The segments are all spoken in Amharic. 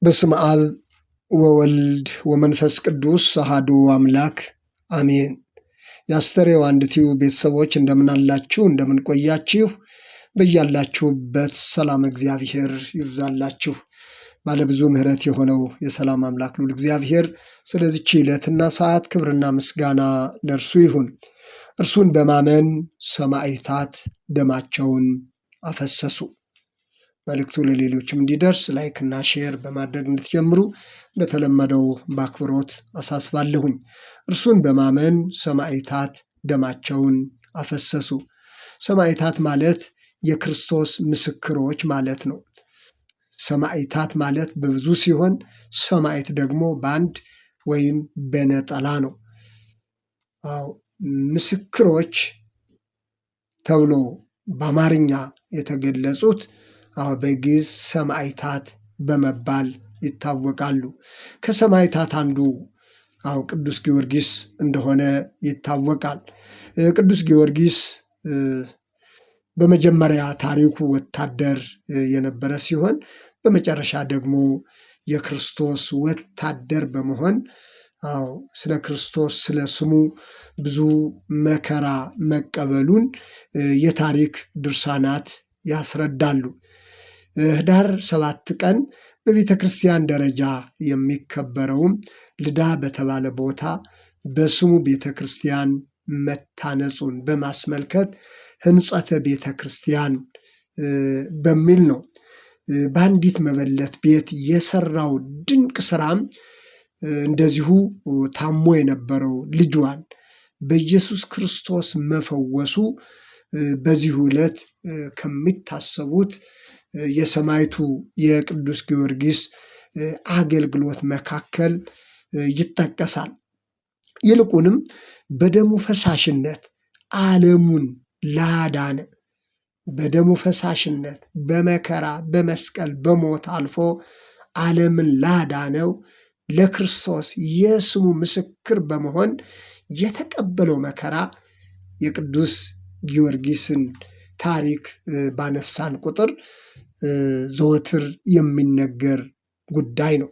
በስመ አብ ወወልድ ወመንፈስ ቅዱስ አሐዱ አምላክ አሜን። የአስተርእዮ አንድ ቲዩብ ቤተሰቦች እንደምን አላችሁ? እንደምን ቆያችሁ? በያላችሁበት ሰላም እግዚአብሔር ይብዛላችሁ። ባለብዙ ምሕረት የሆነው የሰላም አምላክ ልዑል እግዚአብሔር ስለዚች ዕለትና ሰዓት ክብርና ምስጋና ለእርሱ ይሁን። እርሱን በማመን ሰማዕታት ደማቸውን አፈሰሱ። መልእክቱ ለሌሎችም እንዲደርስ ላይክና ሼር በማድረግ እንድትጀምሩ እንደተለመደው በአክብሮት አሳስባለሁኝ። እርሱን በማመን ሰማዕታት ደማቸውን አፈሰሱ። ሰማዕታት ማለት የክርስቶስ ምስክሮች ማለት ነው። ሰማዕታት ማለት በብዙ ሲሆን ሰማዕት ደግሞ በአንድ ወይም በነጠላ ነው። ምስክሮች ተብሎ በአማርኛ የተገለጹት በግዕዝ ሰማዕታት በመባል ይታወቃሉ። ከሰማዕታት አንዱ ቅዱስ ጊዮርጊስ እንደሆነ ይታወቃል። ቅዱስ ጊዮርጊስ በመጀመሪያ ታሪኩ ወታደር የነበረ ሲሆን በመጨረሻ ደግሞ የክርስቶስ ወታደር በመሆን ስለ ክርስቶስ ስለ ስሙ ብዙ መከራ መቀበሉን የታሪክ ድርሳናት ያስረዳሉ። ህዳር 7 ቀን በቤተ ክርስቲያን ደረጃ የሚከበረውም ልዳ በተባለ ቦታ በስሙ ቤተ ክርስቲያን መታነጹን በማስመልከት ህንጸተ ቤተ ክርስቲያን በሚል ነው። በአንዲት መበለት ቤት የሰራው ድንቅ ስራም እንደዚሁ ታሞ የነበረው ልጇን በኢየሱስ ክርስቶስ መፈወሱ በዚሁ ዕለት ከሚታሰቡት የሰማዕቱ የቅዱስ ጊዮርጊስ አገልግሎት መካከል ይጠቀሳል። ይልቁንም በደሙ ፈሳሽነት ዓለሙን ላዳነ በደሙ ፈሳሽነት በመከራ በመስቀል በሞት አልፎ ዓለምን ላዳነው ለክርስቶስ የስሙ ምስክር በመሆን የተቀበለው መከራ የቅዱስ ጊዮርጊስን ታሪክ ባነሳን ቁጥር ዘወትር የሚነገር ጉዳይ ነው።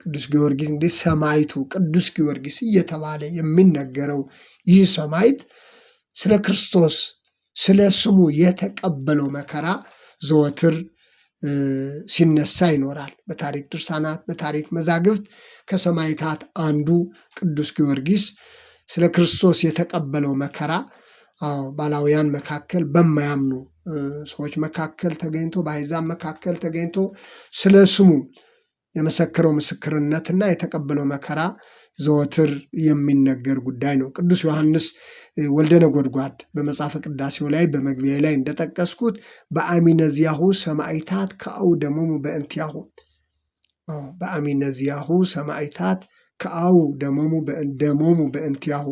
ቅዱስ ጊዮርጊስ እንግዲህ ሰማዕቱ ቅዱስ ጊዮርጊስ እየተባለ የሚነገረው ይህ ሰማዕት ስለ ክርስቶስ ስለ ስሙ የተቀበለው መከራ ዘወትር ሲነሳ ይኖራል። በታሪክ ድርሳናት በታሪክ መዛግብት ከሰማዕታት አንዱ ቅዱስ ጊዮርጊስ ስለ ክርስቶስ የተቀበለው መከራ ባላውያን መካከል በማያምኑ ሰዎች መካከል ተገኝቶ በአሕዛብ መካከል ተገኝቶ ስለ ስሙ የመሰከረው ምስክርነትና የተቀበለው መከራ ዘወትር የሚነገር ጉዳይ ነው። ቅዱስ ዮሐንስ ወልደ ነጎድጓድ በመጽሐፈ ቅዳሴው ላይ በመግቢያ ላይ እንደጠቀስኩት በአሚነዚያሁ ሰማዕታት ከአው ደሞሙ በእንቲያሁ በአሚነዚያሁ ሰማዕታት ከአው ደሞሙ በእንቲያሁ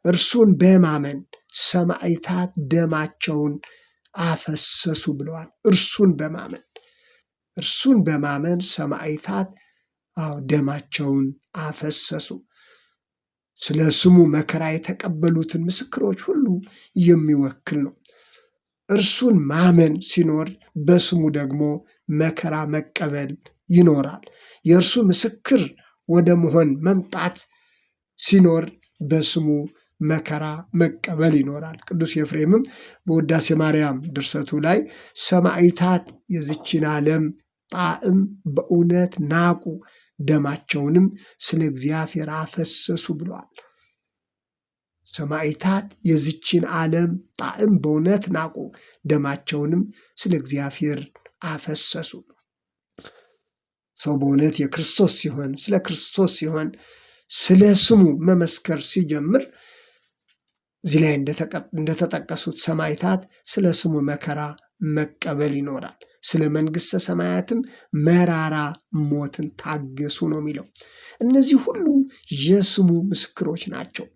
እርሱን በማመን ሰማዕታት ደማቸውን አፈሰሱ ብለዋል። እርሱን በማመን ሰማዕታት ደማቸውን አፈሰሱ። ስለ ስሙ መከራ የተቀበሉትን ምስክሮች ሁሉ የሚወክል ነው። እርሱን ማመን ሲኖር በስሙ ደግሞ መከራ መቀበል ይኖራል። የእርሱ ምስክር ወደ መሆን መምጣት ሲኖር በስሙ መከራ መቀበል ይኖራል። ቅዱስ ኤፍሬምም በውዳሴ ማርያም ድርሰቱ ላይ ሰማዕታት የዚችን ዓለም ጣዕም በእውነት ናቁ፣ ደማቸውንም ስለ እግዚአብሔር አፈሰሱ ብለዋል። ሰማዕታት የዚችን ዓለም ጣዕም በእውነት ናቁ፣ ደማቸውንም ስለ እግዚአብሔር አፈሰሱ። ሰው በእውነት የክርስቶስ ሲሆን ስለ ክርስቶስ ሲሆን ስለ ስሙ መመስከር ሲጀምር እዚህ ላይ እንደተጠቀሱት ሰማዕታት ስለ ስሙ መከራ መቀበል ይኖራል። ስለ መንግሥተ ሰማያትም መራራ ሞትን ታገሱ ነው የሚለው። እነዚህ ሁሉ የስሙ ምስክሮች ናቸው።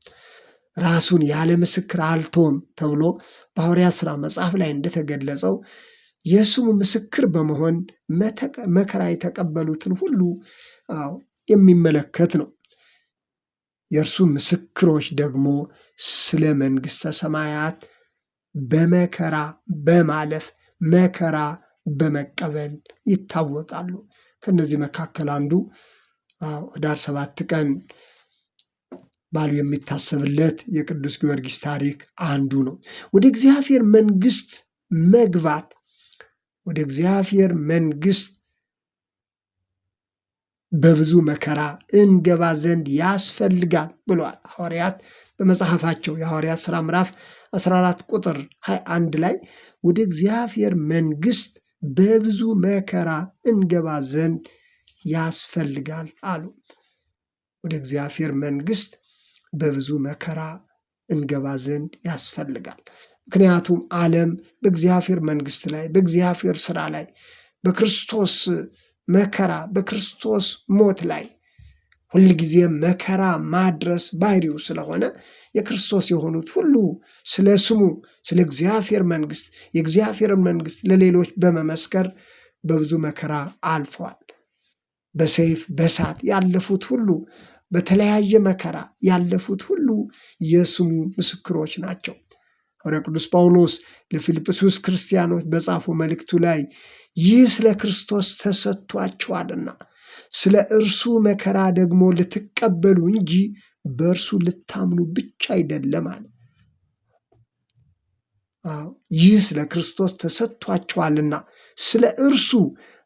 ራሱን ያለ ምስክር አልተወም ተብሎ በሐዋርያት ሥራ መጽሐፍ ላይ እንደተገለጸው የስሙ ምስክር በመሆን መከራ የተቀበሉትን ሁሉ የሚመለከት ነው። የእርሱ ምስክሮች ደግሞ ስለ መንግሥተ ሰማያት በመከራ በማለፍ መከራ በመቀበል ይታወቃሉ። ከነዚህ መካከል አንዱ ኅዳር 7 ቀን በዓሉ የሚታሰብለት የቅዱስ ጊዮርጊስ ታሪክ አንዱ ነው። ወደ እግዚአብሔር መንግሥት መግባት፣ ወደ እግዚአብሔር መንግሥት በብዙ መከራ እንገባ ዘንድ ያስፈልጋል ብሏል ሐዋርያት በመጽሐፋቸው። የሐዋርያት ሥራ ምዕራፍ 14 ቁጥር 21 ላይ ወደ እግዚአብሔር መንግሥት በብዙ መከራ እንገባ ዘንድ ያስፈልጋል አሉ። ወደ እግዚአብሔር መንግሥት በብዙ መከራ እንገባ ዘንድ ያስፈልጋል። ምክንያቱም ዓለም በእግዚአብሔር መንግሥት ላይ፣ በእግዚአብሔር ሥራ ላይ፣ በክርስቶስ መከራ፣ በክርስቶስ ሞት ላይ ሁልጊዜ መከራ ማድረስ ባህሪው ስለሆነ የክርስቶስ የሆኑት ሁሉ ስለ ስሙ፣ ስለ እግዚአብሔር መንግሥት፣ የእግዚአብሔርን መንግሥት ለሌሎች በመመስከር በብዙ መከራ አልፈዋል። በሰይፍ በእሳት ያለፉት ሁሉ፣ በተለያየ መከራ ያለፉት ሁሉ የስሙ ምስክሮች ናቸው። ሐዋርያው ቅዱስ ጳውሎስ ለፊልጵስዩስ ክርስቲያኖች በጻፈው መልእክቱ ላይ ይህ ስለ ክርስቶስ ተሰጥቷችኋልና ስለ እርሱ መከራ ደግሞ ልትቀበሉ እንጂ በእርሱ ልታምኑ ብቻ አይደለም አለ። ይህ ስለ ክርስቶስ ተሰጥቷችኋልና ስለ እርሱ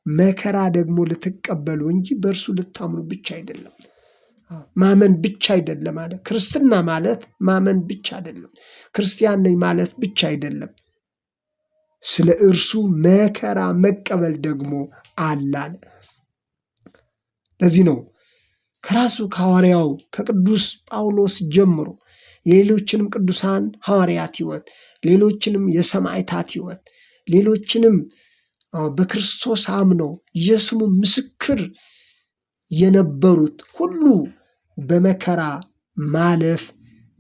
መከራ ደግሞ ልትቀበሉ እንጂ በእርሱ ልታምኑ ብቻ አይደለም። ማመን ብቻ አይደለም አለ። ክርስትና ማለት ማመን ብቻ አይደለም። ክርስቲያን ነኝ ማለት ብቻ አይደለም። ስለ እርሱ መከራ መቀበል ደግሞ አላለ። ለዚህ ነው ከራሱ ከሐዋርያው ከቅዱስ ጳውሎስ ጀምሮ የሌሎችንም ቅዱሳን ሐዋርያት ሕይወት፣ ሌሎችንም የሰማዕታት ሕይወት፣ ሌሎችንም በክርስቶስ አምነው የስሙ ምስክር የነበሩት ሁሉ በመከራ ማለፍ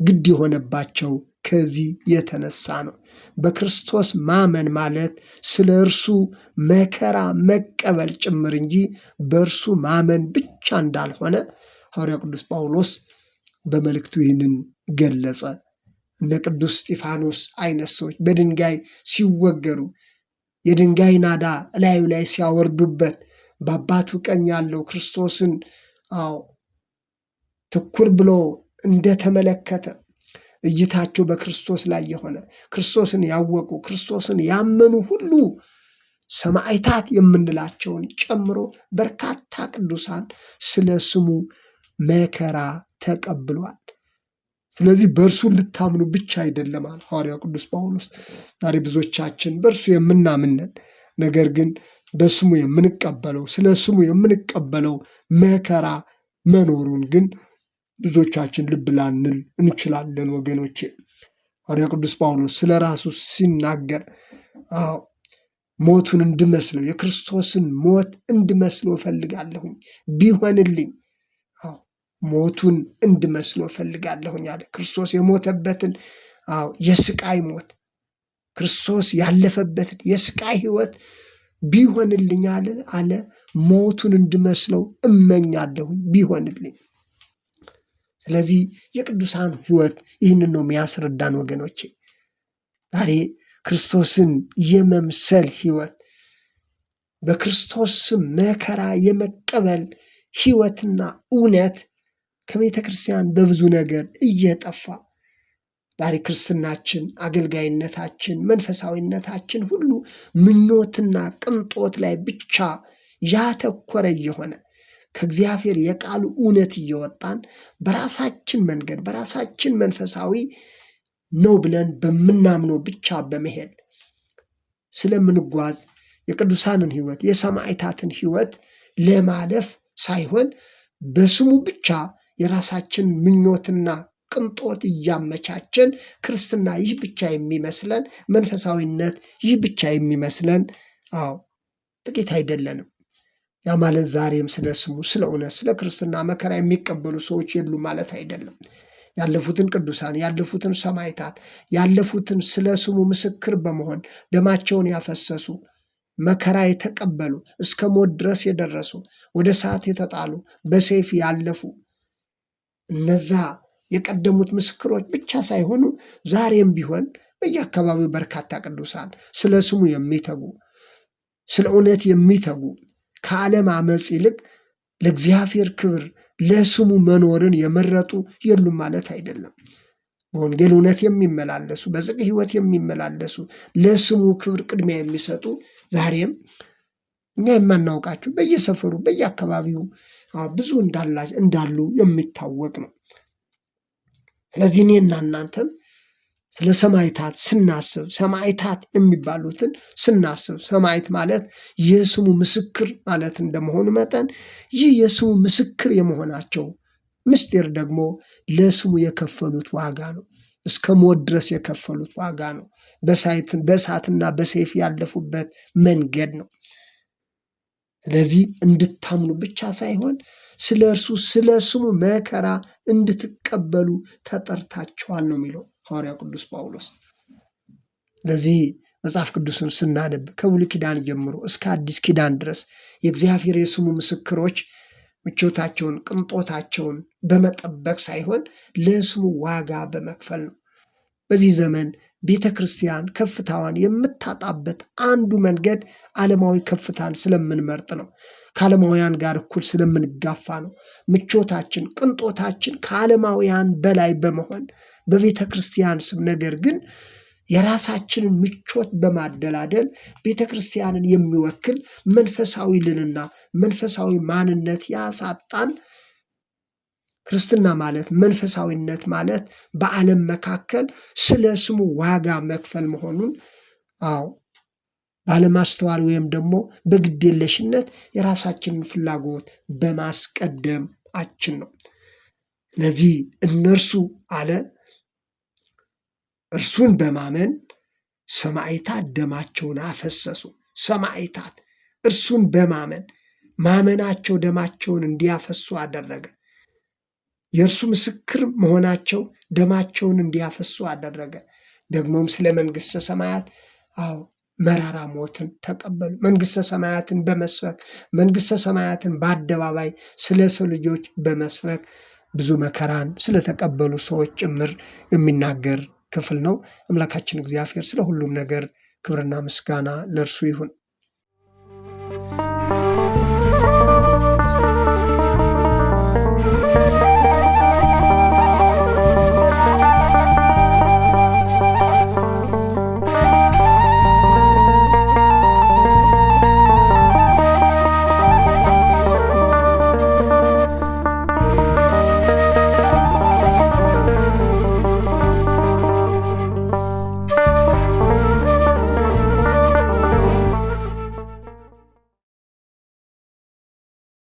ግድ የሆነባቸው ከዚህ የተነሳ ነው። በክርስቶስ ማመን ማለት ስለ እርሱ መከራ መቀበል ጭምር እንጂ በእርሱ ማመን ብቻ እንዳልሆነ ሐዋርያው ቅዱስ ጳውሎስ በመልእክቱ ይህንን ገለጸ። እነ ቅዱስ እስጢፋኖስ አይነት ሰዎች በድንጋይ ሲወገሩ የድንጋይ ናዳ እላዩ ላይ ሲያወርዱበት በአባቱ ቀኝ ያለው ክርስቶስን ትኩር ብሎ እንደተመለከተ እይታቸው በክርስቶስ ላይ የሆነ ክርስቶስን ያወቁ ክርስቶስን ያመኑ ሁሉ ሰማዕታት የምንላቸውን ጨምሮ በርካታ ቅዱሳን ስለ ስሙ መከራ ተቀብሏል። ስለዚህ በእርሱ ልታምኑ ብቻ አይደለም አለ ሐዋርያው ቅዱስ ጳውሎስ። ዛሬ ብዙዎቻችን በእርሱ የምናምንን ነገር ግን በስሙ የምንቀበለው ስለ ስሙ የምንቀበለው መከራ መኖሩን ግን ብዙዎቻችን ልብ ላንል እንችላለን። ወገኖቼ ሐዋርያው ቅዱስ ጳውሎስ ስለ ራሱ ሲናገር ሞቱን እንድመስለው የክርስቶስን ሞት እንድመስለው እፈልጋለሁኝ ቢሆንልኝ ሞቱን እንድመስለው እፈልጋለሁኝ አለ። ክርስቶስ የሞተበትን የስቃይ ሞት ክርስቶስ ያለፈበትን የስቃይ ሕይወት ቢሆንልኝ አለ ሞቱን እንድመስለው እመኛለሁኝ ቢሆንልኝ። ስለዚህ የቅዱሳን ሕይወት ይህንን ነው የሚያስረዳን ወገኖቼ። ዛሬ ክርስቶስን የመምሰል ሕይወት በክርስቶስ መከራ የመቀበል ሕይወትና እውነት ከቤተ ክርስቲያን በብዙ ነገር እየጠፋ ዛሬ ክርስትናችን፣ አገልጋይነታችን፣ መንፈሳዊነታችን ሁሉ ምኞትና ቅንጦት ላይ ብቻ ያተኮረ እየሆነ ከእግዚአብሔር የቃሉ እውነት እየወጣን በራሳችን መንገድ በራሳችን መንፈሳዊ ነው ብለን በምናምነው ብቻ በመሄድ ስለምንጓዝ የቅዱሳንን ሕይወት የሰማዕታትን ሕይወት ለማለፍ ሳይሆን በስሙ ብቻ የራሳችን ምኞትና ቅንጦት እያመቻችን ክርስትና ይህ ብቻ የሚመስለን መንፈሳዊነት ይህ ብቻ የሚመስለን ጥቂት አይደለንም። ያ ማለት ዛሬም ስለ ስሙ ስለ እውነት ስለ ክርስትና መከራ የሚቀበሉ ሰዎች የሉ ማለት አይደለም። ያለፉትን ቅዱሳን ያለፉትን ሰማዕታት ያለፉትን ስለ ስሙ ምስክር በመሆን ደማቸውን ያፈሰሱ መከራ የተቀበሉ እስከ ሞት ድረስ የደረሱ ወደ እሳት የተጣሉ በሰይፍ ያለፉ እነዛ የቀደሙት ምስክሮች ብቻ ሳይሆኑ ዛሬም ቢሆን በየአካባቢው በርካታ ቅዱሳን ስለ ስሙ የሚተጉ ስለ እውነት የሚተጉ ከዓለም አመፅ ይልቅ ለእግዚአብሔር ክብር ለስሙ መኖርን የመረጡ የሉም ማለት አይደለም። በወንጌል እውነት የሚመላለሱ በጽድቅ ሕይወት የሚመላለሱ ለስሙ ክብር ቅድሚያ የሚሰጡ ዛሬም እኛ የማናውቃቸው በየሰፈሩ በየአካባቢው ብዙ እንዳሉ የሚታወቅ ነው። ስለዚህ እኔና እናንተም ስለ ሰማዕታት ስናስብ ሰማዕታት የሚባሉትን ስናስብ ሰማዕት ማለት የስሙ ምስክር ማለት እንደመሆኑ መጠን ይህ የስሙ ምስክር የመሆናቸው ምስጢር ደግሞ ለስሙ የከፈሉት ዋጋ ነው። እስከ ሞት ድረስ የከፈሉት ዋጋ ነው። በእሳትና በሰይፍ ያለፉበት መንገድ ነው። ስለዚህ እንድታምኑ ብቻ ሳይሆን ስለ እርሱ ስለ ስሙ መከራ እንድትቀበሉ ተጠርታችኋል ነው የሚለው ሐዋርያው ቅዱስ ጳውሎስ። ስለዚህ መጽሐፍ ቅዱስን ስናነብ ከብሉይ ኪዳን ጀምሮ እስከ አዲስ ኪዳን ድረስ የእግዚአብሔር የስሙ ምስክሮች ምቾታቸውን ቅንጦታቸውን በመጠበቅ ሳይሆን ለስሙ ዋጋ በመክፈል ነው። በዚህ ዘመን ቤተ ክርስቲያን ከፍታዋን የምታጣበት አንዱ መንገድ ዓለማዊ ከፍታን ስለምንመርጥ ነው። ከዓለማውያን ጋር እኩል ስለምንጋፋ ነው። ምቾታችን ቅንጦታችን ከዓለማውያን በላይ በመሆን በቤተ ክርስቲያን ስም ነገር ግን የራሳችንን ምቾት በማደላደል ቤተ ክርስቲያንን የሚወክል መንፈሳዊ ልዕልና መንፈሳዊ ማንነት ያሳጣን። ክርስትና ማለት መንፈሳዊነት ማለት በዓለም መካከል ስለ ስሙ ዋጋ መክፈል መሆኑን ባለማስተዋል ወይም ደግሞ በግዴለሽነት የራሳችንን ፍላጎት በማስቀደማችን ነው። ስለዚህ እነርሱ አለ እርሱን በማመን ሰማዕታት ደማቸውን አፈሰሱ። ሰማዕታት እርሱን በማመን ማመናቸው ደማቸውን እንዲያፈሱ አደረገ። የእርሱ ምስክር መሆናቸው ደማቸውን እንዲያፈሱ አደረገ። ደግሞም ስለ መንግሥተ ሰማያት መራራ ሞትን ተቀበሉ። መንግሥተ ሰማያትን በመስበክ መንግሥተ ሰማያትን በአደባባይ ስለ ሰው ልጆች በመስበክ ብዙ መከራን ስለተቀበሉ ሰዎች ጭምር የሚናገር ክፍል ነው። አምላካችን እግዚአብሔር ስለ ሁሉም ነገር ክብርና ምስጋና ለእርሱ ይሁን።